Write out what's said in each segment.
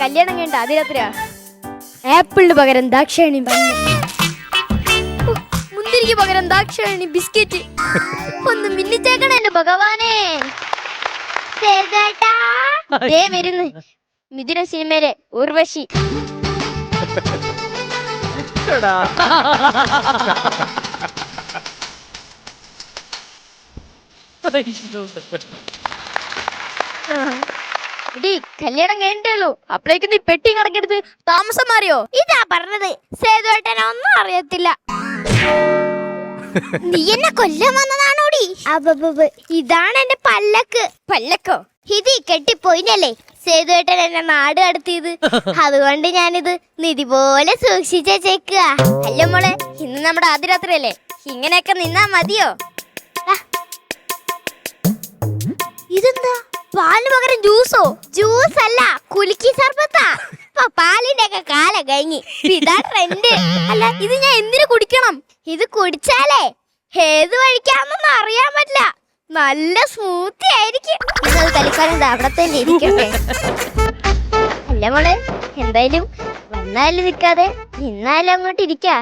കല്യാണം കഴിഞ്ഞ അതിരാത്രിയാ. ആപ്പിളിന് പകരം ദാക്ഷായണി ബണ്ണ്, മുന്തിരിക്ക് പകരം ദാക്ഷായണി ബിസ്ക്കറ്റ്. ഒന്ന് മിന്നിച്ചേക്കണ എന്റെ ഭഗവാനെ. വരുന്നു മിഥുന സിനിമയിലെ ഉർവശി. കല്യാണം കഴിഞ്ഞല്ലോ, അപ്പഴേക്കും നീ പെട്ടി കണക്കെടുത്ത് താമസം മാറിയോ? ഇതാ പറഞ്ഞത്, സേതുവേട്ടനെ ഒന്നും അറിയത്തില്ല. നീ എന്നെ കൊല്ലാൻ വന്നതാണോടി? ഇതാണ് എന്റെ പല്ലക്ക്. പല്ലക്കോ? ഇത് കെട്ടിപ്പോയിനല്ലേ സേതുവേട്ടൻ എന്നെ നാട് കടത്തിയത്. അതുകൊണ്ട് ഞാനിത് നിധി പോലെ സൂക്ഷിച്ചേക്കുക. അല്ല മോളെ, ഇന്ന് നമ്മുടെ ആദ്യരാത്രിയല്ലേ, ഇങ്ങനെയൊക്കെ നിന്നാ മതിയോ? ഇതെന്താ, പാലിന് പകരം ജ്യൂസോ? ജ്യൂസ് അല്ല, കുലുക്കി സർബത്താ. പാലിന്റെ ഒക്കെ കാലം കഴിഞ്ഞ് ഇതാ ട്രെൻഡ്. അല്ല, ഇത് ഞാൻ എന്തിനു കുടിക്കണം? ഇത് കുടിച്ചാലേ ഏത് വഴിക്കാന്നൊന്നും അറിയാൻ പറ്റില്ല. നല്ല സ്മൂത്തി ആയിരിക്കും. ഇന്നത് തലിക്കാലം അവിടെ തന്നെ ഇരിക്കട്ടെ. അല്ല മോളെ, എന്തായാലും വന്നാലും നിൽക്കാതെ നിന്നാലും അങ്ങോട്ട് ഇരിക്കാ.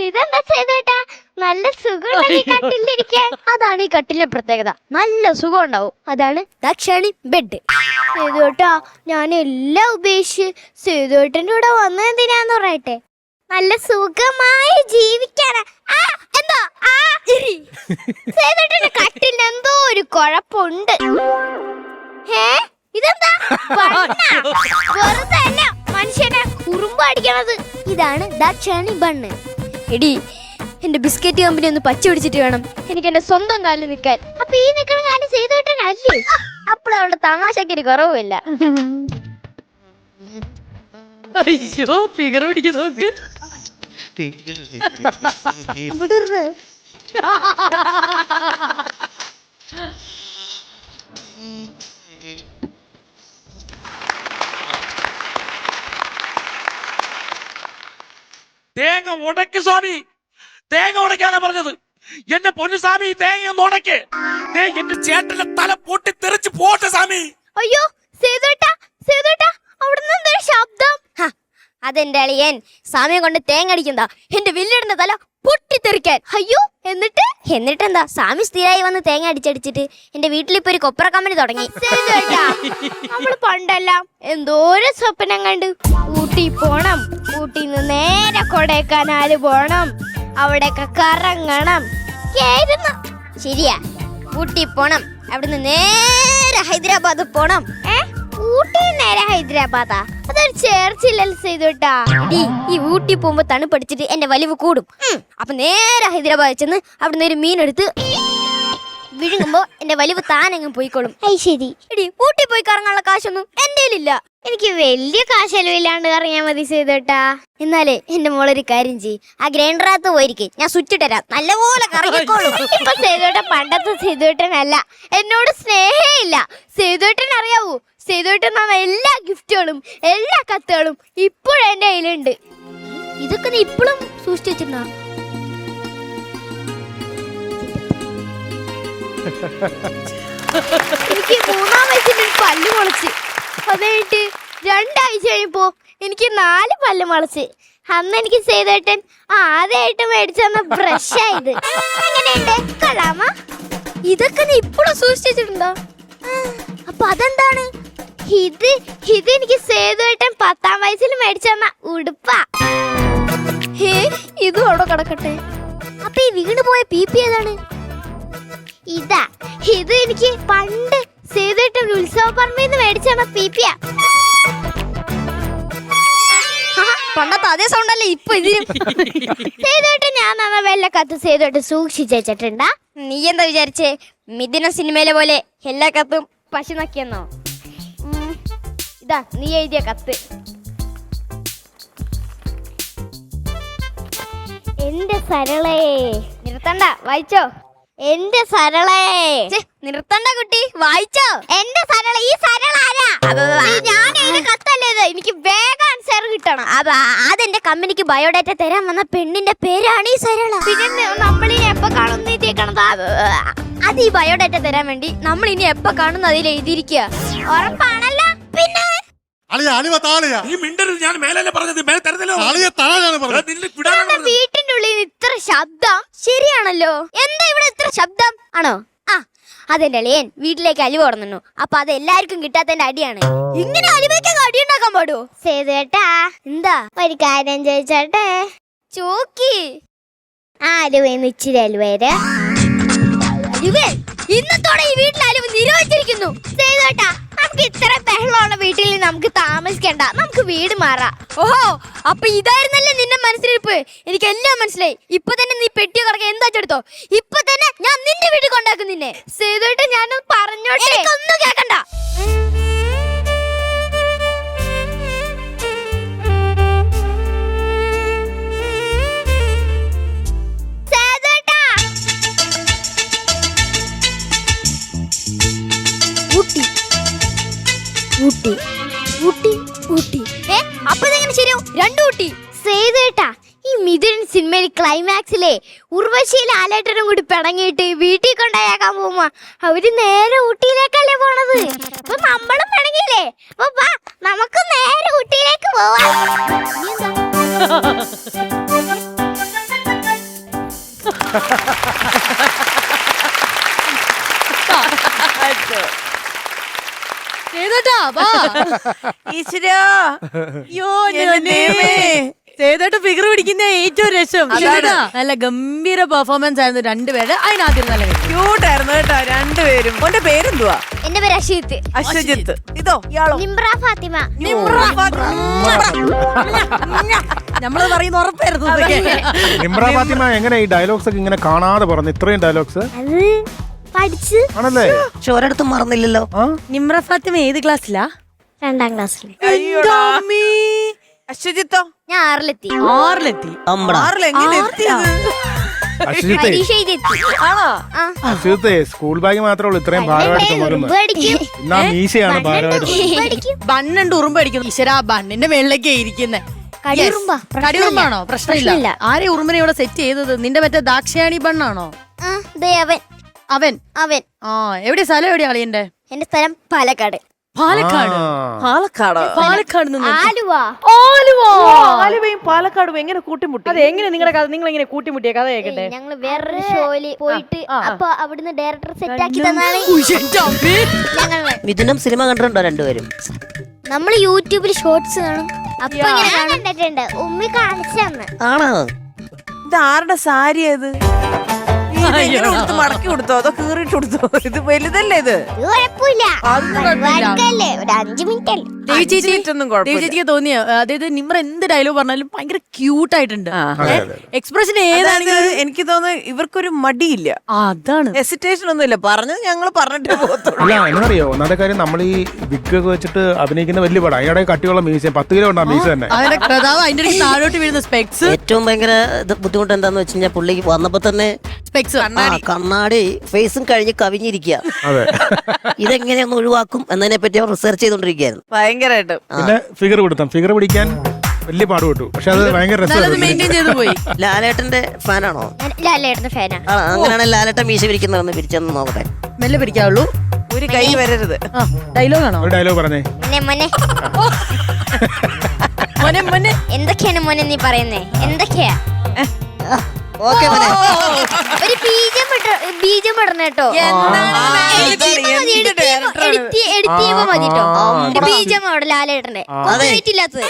ഇതെന്താ ചെയ്തേട്ടാ, നല്ല സുഖമുണ്ട് കട്ടിലിരിക്കാൻ. അതാണ് ഈ കട്ടിലിന്റെ പ്രത്യേകത, നല്ല സുഖം ഉണ്ടാവും. അതാണ് ദാക്ഷായണി ബെഡ്. സേതുവേട്ടാ, ഞാൻ എല്ലാം ഉപേക്ഷിച്ച് സേതുവേട്ടന്റെ കൂടെ വന്നതെന്തിനാന്ന് പറയട്ടെ, നല്ല സുഖമായി ജീവിക്കാനാ. എന്തോ സേതുവേട്ടന്റെ കട്ടിലിന് എന്തോ ഒരു കുഴപ്പമുണ്ട്. ഇതെന്താ, വെറുതെ അല്ല മനുഷ്യനെ കുറുമ്പ് അടിക്കണത്. ഇതാണ് ദാക്ഷായണി ബണ്ണ്. എടി, എന്റെ ബിസ്ക്കറ്റ് കമ്പനി ഒന്ന് പച്ച പിടിച്ചിട്ട് വേണം എനിക്ക് എന്റെ സ്വന്തം കാലിൽ നിൽക്കാൻ. അപ്പൊ ഈ നിൽക്കണ കാലം ചെയ്തോട്ടല്ലേ? അപ്പോഴവളുടെ തമാശക്കൊരു കുറവുമില്ല. അയ്യോ, ഫിഗർ പിടിക്കുന്നു. തേങ്ങ ഉടക്ക് സ്വാമി, തേങ്ങ ഉടക്കാനാ പറഞ്ഞത്. എന്റെ പൊന്നു സ്വാമി, തേങ്ങ ഒന്ന് ഉടക്ക്. എന്റെ ചേട്ടന്റെ തല പൊട്ടി തെറിച്ച് പോട്ടെ സ്വാമി. അയ്യോ സേതുവേട്ടാ, സേതുവേട്ടാ, അവിടുന്ന് എന്താ ശബ്ദം? അതെന്റെ അളിയൻ സ്വാമിയെ കൊണ്ട് തേങ്ങ അടിക്കുന്നതാ, എന്റെ വില്ലിടുന്ന തല പൊട്ടിത്തെറിക്കാൻ. അയ്യോ, എന്നിട്ടെന്താ, സ്വാമി സ്ഥിരമായി വന്ന് തേങ്ങ അടിച്ചടിച്ചിട്ട് എന്റെ വീട്ടിലിപ്പോ ഒരു കൊപ്ര കമ്പനി തുടങ്ങി. നമ്മള് പണ്ടെല്ലാം എന്തോരം സ്വപ്നം കണ്ട്, ഊട്ടി പോണം, ഊട്ടിന്ന് നേരെ കൊടൈക്കനാല് പോണം, അവിടെയൊക്കെ കറങ്ങണം. ശരിയാ, ഊട്ടി പോണം, അവിടുന്ന് നേരെ ഹൈദരാബാദ് പോണം. ഊട്ടി നേരെ ഹൈദരാബാദാ? അതൊരു ചേർച്ചില്ലല്ലോ സേതുവേട്ടാ. ഈ ഊട്ടി പോകുമ്പോ തണുപ്പടിച്ചിട്ട് എന്റെ വലിവ് കൂടും. അപ്പൊ നേരെ ഹൈദരാബാദ് ചെന്ന് അവിടുന്ന് ഒരു മീനെടുത്ത് വിഴുങ്ങുമ്പോ എന്റെ വലിവ് താനങ്ങ് പോയിക്കോളും. ശരി. എടി, ഊട്ടി പോയി കറങ്ങാനുള്ള കാശൊന്നും എന്റെ ഇല്ല. എനിക്ക് വലിയ കാശലവില്ലാണ്ട് കറങ്ങിയാ മതി സേതുവേട്ടാ. എന്നാലേ എന്റെ മോളൊരു കാര്യം ചെയ്യ്, ആ ഗ്രൈൻഡറിനകത്ത് പോയിരിക്കും, ഞാൻ സ്വിച്ച് ഇട്ടരാം, നല്ലപോലെ കറങ്ങിക്കോളും. ഇപ്പൊ സേതുവേട്ടൻ പണ്ടത്തെ സേതുവേട്ടനല്ല, എന്നോട് സ്നേഹമില്ല. സേതുവേട്ടൻ അറിയാവൂ, സേതുവേട്ടൻ തന്ന എല്ലാ ഗിഫ്റ്റുകളും എല്ലാ കത്തുകളും ഇപ്പോഴും എന്റെ കയ്യിലുണ്ട്. ഇതൊക്കെ നീ ഇപ്പോഴും സൂക്ഷിച്ചു വെച്ചിട്ടുണ്ടോ? എനിക്ക് 3-ാം വയസ്സിൽ പല്ല് മുളച്ച്, അതായിട്ട് 2 ആഴ്ച കഴിഞ്ഞപ്പോ എനിക്ക് 4 പല്ല് മുളച്ച്. അന്ന് എനിക്ക് സേതുവേട്ടൻ ആദ്യമായിട്ട് മേടിച്ചെന്ന ബ്രഷായത്. എങ്ങനെയുണ്ട്, കൊള്ളാമോ? ഇതൊക്കെ നീ ഇപ്പോഴും സൂക്ഷിച്ചു വെച്ചിട്ടുണ്ടോ? അപ്പൊ അതെന്താണ്? ഇത് എനിക്ക് സേതുവേട്ടൻ 10-ാം വയസ്സിൽ മേടിച്ചെന്ന ഉടുപ്പാ. ഇതും അവിടെ കിടക്കട്ടെ. അപ്പൊ ഈ വീണ് പോയ പീപ്പി ഏതാണ്? ഇതാ, ഇത് എനിക്ക് പണ്ട് സേതുവേട്ടൻ ഉത്സവ പറമ്പിന്ന് മേടിച്ചെന്ന പീപ്പിയാ. പണ്ടത്തെ അതേ സൗണ്ടല്ലേ ഇപ്പൊ ഇതിനും. സേതുവേട്ടൻ ഞാൻ തന്ന വെള്ള കത്ത് സേതുവേട്ടൻ സൂക്ഷിച്ചു വെച്ചിട്ടുണ്ടാ? നീ എന്താ വിചാരിച്ചേ, മിഥുന സിനിമയിലെ പോലെ എല്ലാ കത്തും പശു നക്കിയെന്നോ? ഇതാ നീ എഴുതിയ കത്ത്. എന്റെ സരളേ, നിർത്തണ്ട, വായിച്ചോ. എന്റെ സരളേ, നിർത്തണ്ട കുട്ടി, വായിച്ചോ. എന്റെ സരള, ഈ സരള ആരാ? ഞാൻ എഴുതിയ കത്തല്ലേ ഇത്, എനിക്ക് വേഗം ആൻസർ കിട്ടി. കിട്ടണം. അതെന്റെ കമ്പനിക്ക് ബയോഡാറ്റ തരാൻ വന്ന പെണ്ണിന്റെ പേരാണ് ഈ സരള. പിന്നെ നമ്മളിനി എപ്പോ കാണുന്ന അത് ഈ ബയോഡാറ്റ തരാൻ വേണ്ടി നമ്മൾ ഇനി എപ്പോ കാണുന്ന അതിൽ എഴുതിയിരിക്കുക. ഉറപ്പാണല്ലോ. പിന്നെ നീ മിണ്ടരുത്. ഞാൻ മേലല്ലേ പറഞ്ഞത്. മേലെ തരുന്നല്ലോ. നിന്നെ വിടാനാണ് പറഞ്ഞത്. വീട്ടിന്റെ ഉള്ളിൽ ഇത്ര ശബ്ദം ശരിയാണല്ലോ. എന്താ ഇവിടെ ഇത്ര ശബ്ദം ആണോ? അതെന്റെ അളിയൻ വീട്ടിലേക്ക് അലിവ് കൊടുന്നു. അപ്പൊ അത് എല്ലാവർക്കും കിട്ടാത്തതിന്റെ അടിയാണ്. ഇങ്ങനെ അലിവയ്ക്കൊക്കെ അടി ഉണ്ടാക്കാൻ പാടുവോ? സേതുവേട്ടാ, എന്താ ഒരു കാര്യം ചോദിച്ചോട്ടെ? ചോക്കി അലുവേന്ന് ഇച്ചിരി അലുവേര്. അലുവേ, ഇന്നത്തോടെ ഈ വീട്ടിൽ അലിവ് നിരോധിച്ചിരിക്കുന്നു. സേതുവേട്ടാ, നമുക്ക് ഇത്ര ബഹളമുള്ള വീട്ടിൽ നമുക്ക് താമസിക്കണ്ട, നമുക്ക് വീട് മാറാം. ഓഹോ, അപ്പൊ ഇതായിരുന്നല്ലേ നിന്റെ മനസ്സിലിരിപ്പ്? എനിക്ക് എല്ലാം മനസ്സിലായി. ഇപ്പൊ തന്നെ നീ പെട്ടിയോ കിടക്ക എന്താ ചെടുത്തോ. ഇപ്പൊ തന്നെ ഞാൻ നിന്റെ വീട്ടിൽ കൊണ്ടാക്കും നിന്നെ. സേതുവേട്ടാ, ഞാൻ പറഞ്ഞോട്ടെ. ഒന്നും കേക്കണ്ട. അപ്പൊ ഇതെങ്ങനെ ശരിയാവും? രണ്ടു ഊട്ടി. സേതുവേട്ടാ, ഈ മിഥുൻ സിനിമയിൽ ക്ലൈമാക്സിലെ ഉർവശിയിലെ ആലേട്ടനും കൂടി പിണങ്ങിയിട്ട് വീട്ടിൽ കൊണ്ടായാക്കാൻ പോകുമ്പോ അവര് നേരെ ഊട്ടിയിലേക്കല്ലേ പോണത്. അപ്പൊ നമ്മളും പിണങ്ങിയില്ലേ? അപ്പൊ വാ, നമുക്ക് നേരെ ഊട്ടിയിലേക്ക് പോവാം. സേതോട്ട് ഫിഗർ പിടിക്കുന്ന ഏറ്റവും രസം. നല്ല ഗംഭീര പെർഫോമൻസ് ആയിരുന്നു രണ്ടുപേര്. അതിനാദ്യം നല്ല ക്യൂട്ട് ആയിരുന്നു കേട്ടോ രണ്ടുപേരും. ഓന്റെ പേരെന്തുവാ? എന്റെ പേര് അശ്വജിത്ത്. അശ്വജിത്ത്. ഇതോ ഇയാളോ? നിമ്ര ഫാത്തിമ. നമ്മള് പറയുന്ന ഉറപ്പായിരുന്നു. നിമ്ര ഫാത്തിമ എങ്ങനെ ഈ ഡയലോഗ്സ് ഒക്കെ ഇങ്ങനെ കാണാതെ പറഞ്ഞു? ഇത്രയും ഡയലോഗ്സ് അത് പഠിച്ച് ആണല്ലേ? ഒരിടത്തും മറന്നില്ലല്ലോ. നിമ്ര ഫാത്തിമ ഏത് ക്ലാസ്സിലാ? 2ാം ക്ലാസ്സിൽ. അശ്വജിത്തോ? ഞാൻ 6ലെത്തി. 6ലെത്തി. എങ്ങനെ എത്തിയത്? അശ്വജിത്തെ, പരീക്ഷ എഴുതി. ആണോ? അശ്വജിത്തെ സ്കൂൾ ബാഗ് മാത്രമേ ഉള്ളൂ ഇത്രയും ഭാരമായിട്ട് ചുമക്കുന്നത്. എന്നാ മീശയാണ് ഭാരമായിട്ട്. ബണ്ണുണ്ട്, ഉറുമ്പ് അടിക്കുന്നു. ഈശ്വരാ, ബണ്ണിന്റെ മേളിലേക്കാ ഇരിക്കുന്നെ. കടിയുറുമ്പാണോ? പ്രശ്നമില്ല. ആരെ ഉറുമ്പിനെ ഇവിടെ സെറ്റ് ചെയ്തത്? നിന്റെ മറ്റേ ദാക്ഷായണി ബണ്ണാണോ? അവൻ. എവിടെ സ്ഥലം? എവിടെയാ അളിയന്റെ? എന്റെ സ്ഥലം പാലക്കാട്. പാലക്കാട്. പാലക്കാട് ആലുവയും പാലക്കാടും എങ്ങനെ കൂട്ടിമുട്ടി? അതെ, എങ്ങനെ നിങ്ങളുടെ കഥ? നിങ്ങൾ എങ്ങനെ കൂട്ടിമുട്ടിയ കഥ കേൾക്കട്ടെ. ഞങ്ങള് വേറൊരു ഷോയില് പോയിട്ട് അപ്പൊ അവിടുന്ന് ഡയറക്ടർ സെറ്റ് ആക്കി തന്നാണ് ഞങ്ങള്. മിഥുനം സിനിമ കണ്ടിട്ടുണ്ടോ രണ്ടുപേരും? നമ്മള് യൂട്യൂബിൽ ഷോർട്സ് കാണും. അപ്പൊ കണ്ടിട്ടുണ്ട്. ഉമ്മി കാണിച്ചു തന്ന്. ആണോ? ഇത് ആരുടെ സാരി അത്? മടക്കി കൊടുത്തോ അതോ കീറിട്ട് കൊടുത്തോ? ഇത് വലുതല്ലേ? ഇത് കുഴപ്പമില്ല, ഒരു 5 മിനിറ്റ്. ചേച്ചിക്ക് തോന്നിയോ? അതായത് നിമ്ര എന്ത് ഡയലോഗ് പറഞ്ഞാലും ഭയങ്കര ക്യൂട്ട് ആയിട്ടുണ്ട്. എക്സ്പ്രഷൻ ഏതാണെങ്കിലും എനിക്ക് തോന്നുന്നു ഇവർക്കൊരു മടിയില്ല. അതാണ്, ഹെസിറ്റേഷൻ ഒന്നുമില്ല. പറഞ്ഞത് ഞങ്ങൾ പറഞ്ഞിട്ട് പോകത്തുള്ളൂ. അല്ല, എന്നറിയോ, ഒന്നാമത്തെ കാര്യം നമ്മൾ ഈ വിഗ് ഒക്കെ വെച്ചിട്ട് അഭിനയിക്കുന്ന വലിയ പടം. അതിനിടെ കട്ടിയുള്ള മീശ 10 കിലോ ഉണ്ടാ മീശ തന്നെ. അതിന്റെ പ്രതാപം, അതിന്റെ താഴോട്ട് വീഴുന്ന സ്പെക്സ്. ഏറ്റവും ഭയങ്കര ബുദ്ധിമുട്ട് എന്താന്ന് വെച്ച് കഴിഞ്ഞാൽ പുള്ളിക്ക് വന്നപ്പോ തന്നെ സ്പെക്സ്, കണ്ണാടി ഫേസും കഴിഞ്ഞ് കവിഞ്ഞിരിക്കുക. ഇതെങ്ങനെയൊന്ന് ഒഴിവാക്കും എന്നതിനെ പറ്റി അവർ റിസർച്ച് ചെയ്തോണ്ടിരിക്കുകയായിരുന്നു ഭയങ്കരമായിട്ട്. പിന്നെ ഫിഗർ കൊടുത്താം. ഫിഗർ പിടിക്കാൻ വലിയ പാടുപെട്ടു. പക്ഷെ അത് ഭയങ്കര രസമായിരുന്നു. ലാലേട്ടന്റെ ഫാനാണോ? ലാലേട്ടന്റെ ഫാനാ. അങ്ങനെയാണെങ്കിൽ ലാലേട്ടൻ മീശ പിരിക്കുന്നതെന്ന് പിരിച്ചെന്ന് നോക്കട്ടെ. മെല്ലെ പിടിക്കാവുള്ളൂ, ഒരു കൈ വരരുത്. ഡയലോഗ് ആണോ? ഒരു ഡയലോഗ് പറഞ്ഞേ. മോനെ എന്തൊക്കെയാണ് മോനെ നീ പറയുന്നേ? എന്തൊക്കെയാ? ഓക്കെ മോനെ, ഒരു ബീജം ഇടണം കേട്ടോ. എഡിറ്റ് ചെയ്യുമ്പോ മതി കേട്ടോ. ബീജം അവിടെ ലാലേട്ടന്റെ ഇല്ലാത്തത്.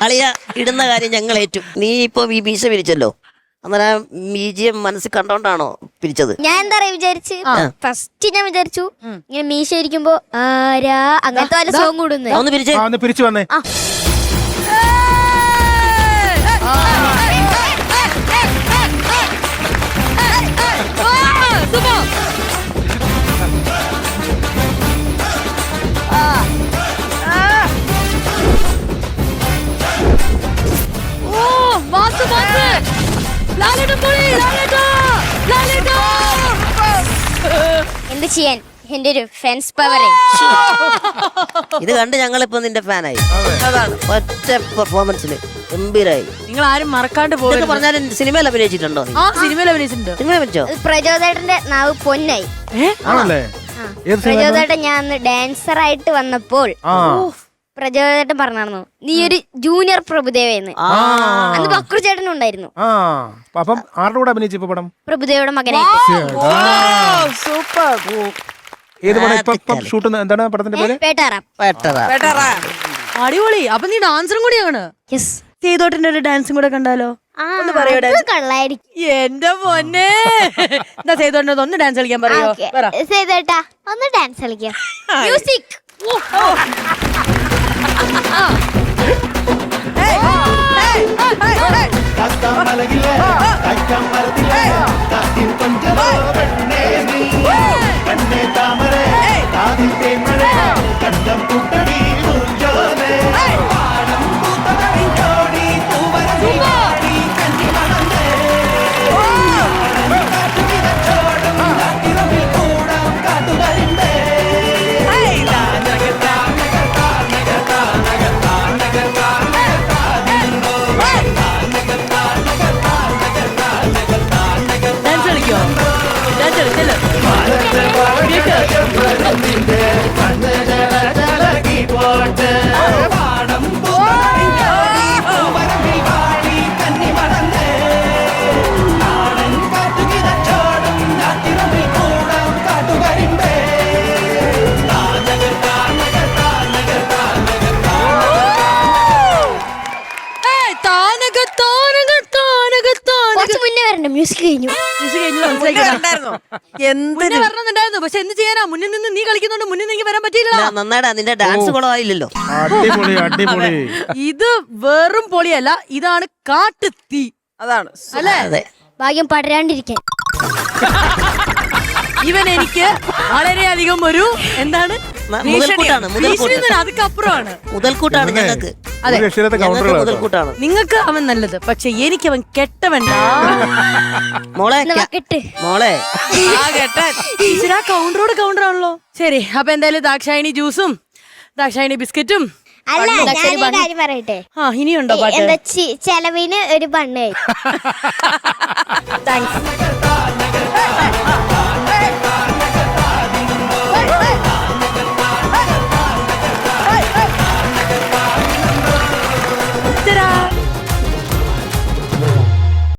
അളിയ ഇടുന്ന കാര്യം ഞങ്ങൾ ഏറ്റു. നീ ഇപ്പൊ ഈ മീശ പിരിച്ചല്ലോ, അന്നേരം മീജിയം മനസ്സിൽ കണ്ടോണ്ടാണോ പിരിച്ചത്? ഞാൻ എന്താ പറയാ വിചാരിച്ചു, ഫസ്റ്റ് ഞാൻ വിചാരിച്ചു ഇങ്ങനെ മീശ ഇരിക്കുമ്പോ ആരാ അങ്ങനത്തെ വല്ല സോങ് കൂടുന്നു. ഒന്ന് പിരിച്ചേ, ഒന്ന് പിരിച്ചു വന്നേ. എന്ത് ചെയ്യാൻ, എന്റെ ഒരു ഫാൻസ് പവറേ. ഇത് കണ്ട് ഞങ്ങളിപ്പോ നിന്റെ ഫാനായി. അതാണ്. ഒറ്റ പെർഫോമൻസില് ഗംഭീരായി. നിങ്ങൾ ആരും മറക്കാണ്ട് ഇതൊക്കെ പോകരുത്. പറഞ്ഞാലും സിനിമയിൽ അഭിനയിച്ചിട്ടുണ്ടോ നീ? ആ സിനിമയിൽ അഭിനയിച്ചിട്ടുണ്ട്. സിനിമ വെച്ചോ? അത് പ്രചോദേട്ടന്റെ നാവ് പൊന്നായി. ആണല്ലേ? ഏത് സിനിമ? പ്രചോദേട്ടൻ ഞാൻ അന്ന് ഡാൻസർ ആയിട്ട് വന്നപ്പോൾ ആ പ്രചോദേട്ടൻ പറഞ്ഞായിരുന്നു നീ ഒരു ജൂനിയർ പ്രഭുദേവയെന്ന്. അന്ന് ബക്രു ചേട്ടനും ഉണ്ടായിരുന്നു. ആ അപ്പം ആരുടെ കൂടെ അഭിനയിച്ചു ഇപ്പൊ പടം? പ്രഭുദേവയുടെ മകനായിട്ട്. സൂപ്പർ. ഏത് പടം ഇപ്പൊ ഷൂട്ട്? എന്താണ് പടത്തിന്റെ പേര്? പേട്ടാറാം. പെട്ടതാ. അടിപൊളി. അപ്പൊ നീ ഡാൻസറും കൂടിയാണ്. യെസ്. സേതോട്ടിന്റെ ഒരു ഡാൻസും കൂടെ കണ്ടാലോ? ഒന്ന് പറയോ? കള്ളായിരിക്കും. എന്റെ പൊന്നെ. എന്താ സേതോട്ടിന്റെ ഒന്ന് ഡാൻസ് കളിക്കാൻ പറയോ? പറ. സേതേട്ടാ ഒന്ന് ഡാൻസ് കളിക്കാം. മ്യൂസിക്. ഡാൻസ് കളിക്കോ? ഡാൻസ് കളിച്ചല്ലോ. കുറച്ച് മുന്നേ വരണ്ട. മ്യൂസിക് കഴിഞ്ഞു. മുന്നേ വരണമെന്നുണ്ടായിരുന്നു. പക്ഷെ എന്ത് ചെയ്യാനാ? മുന്നിൽ നിന്ന് നീ കളിക്കുന്നോണ്ട് മുന്നിൽ നിന്ന് വരാൻ പറ്റിയില്ല. നന്നായിടാ, നിന്റെ ഡാൻസ് കുളമായില്ലല്ലോ. അടിപൊളി അടിപൊളി. ഇത് വെറും പൊളിയല്ല, ഇതാണ് കാട്ടുതീ. അതാണ്. അല്ലേ? അതെ. ഭാഗ്യം പടരാണ്ടിരിക്കാൻ. ഇവൻ എനിക്ക് വളരെയധികം ഒരു എന്താണ് മുതൽക്കൂട്ടാണ്, മുതൽക്കൂട്ട്. അതുക്കപ്പുറമാണ്. മുതൽക്കൂട്ടാണ് ഞങ്ങൾക്ക്. അതെ. രക്ഷയില്ലാത്ത ഞങ്ങൾക്ക് കൗണ്ടറുകളാ. മുതൽക്കൂട്ടാണ്. നിങ്ങൾക്ക് അവൻ നല്ലത്, പക്ഷെ എനിക്ക് അവൻ കെട്ടവൻ. മോളെ കെട്ട്. മോളെ കൗണ്ടറോട് കൗണ്ടറാണല്ലോ. ശരി, അപ്പൊ എന്തായാലും ദാക്ഷായണി ജ്യൂസും ദാക്ഷായണി ബിസ്ക്കറ്റും. അല്ല ദാക്ഷായണി ഞാനൊരു ബണ്ണും. കാര്യം പറയട്ടെ. ആ ഇനിയുണ്ടോ പാട്ട്? എന്താ ചെലവിന് ഒരു ബണ്ണ്. താങ്ക്സ്.